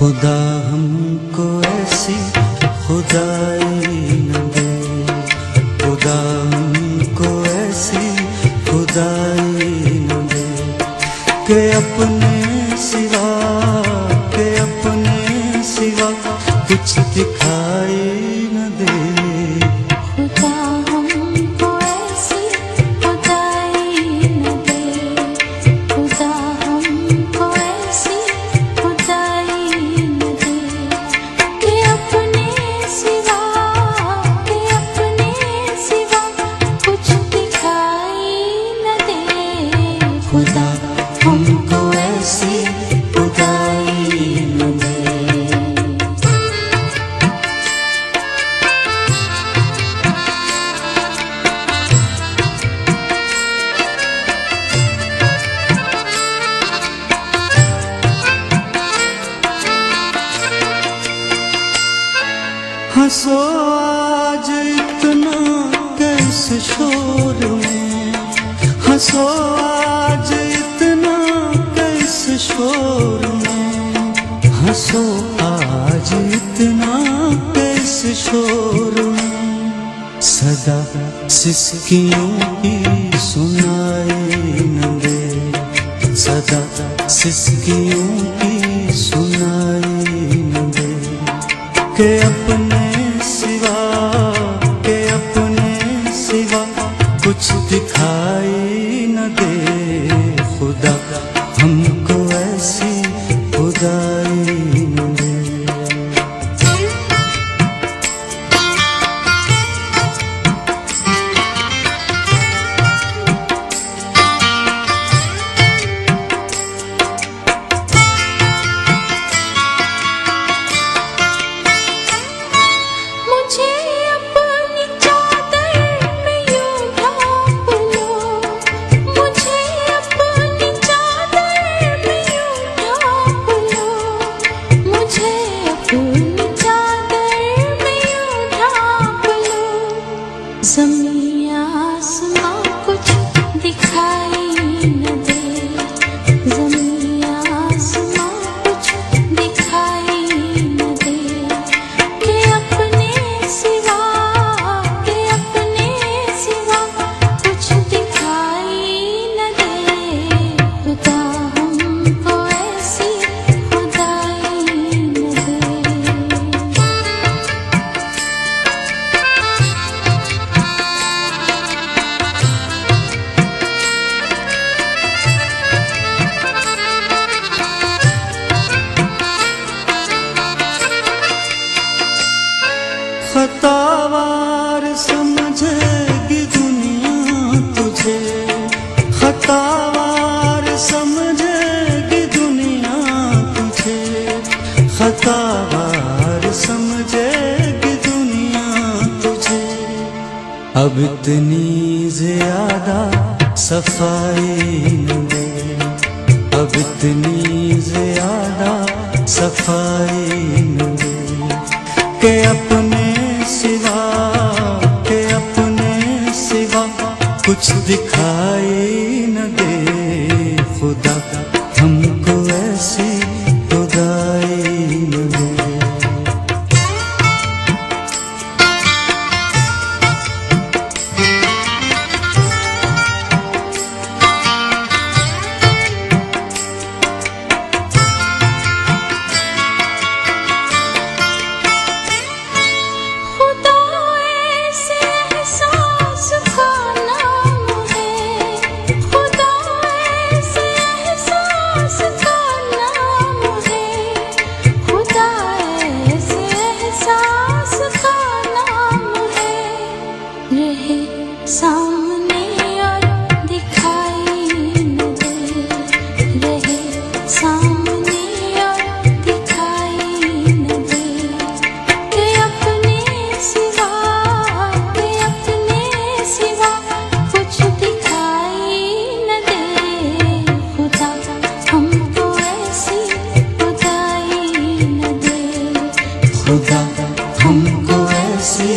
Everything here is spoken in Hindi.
खुदा हमको ऐसी खुदाई न दे, खुदा हमको ऐसी खुदाई न दे के अपने सिवा कुछ दिखाई न दे। खुदा हमको ऐसी खुदाई न दे, खुदा हमको ऐसी खुदाई न दे कि अपने सिवा कुछ दिखाई न दे। खुदा हमको ऐसी खुदाई न दे। हंसो आज इतना कैसे शोर में, हंसो आज इतना कैसे शोर में, हंसो आज इतना कैसे शोर में। सदा सिसकियों की सुनाई न दे, सदा सिसकियों की सुनाई न दे के अपने सिवा कुछ दिखाई न दे। खुदा हमको ऐसी खुदाई न दे। ज़मीं आसमां कुछ दिखाई न दे, ज़मीं आसमां कुछ दिखाई न दे कि अपने सिवा कुछ दिखाई न दे। खुदा हमको ऐसी खुदाई न दे। खतावार समझेगी दुनिया तुझे, खतावार समझेगी दुनिया तुझे, खतावार समझेगी दुनिया तुझे। अब इतनी ज्यादा सफाई न दे, अब इतनी ज्यादा सफाई न दे के अपने सिवा कुछ दिखाई न दे। खुदा हमको ऐसी खुदाई न दे। सामने और दिखाई न दे, रहे सामने और दिखाई न दे कि अपने सिवा कुछ दिखाई न दे। खुदा हमको ऐसी खुदाई न दे, खुदा हमको ऐसी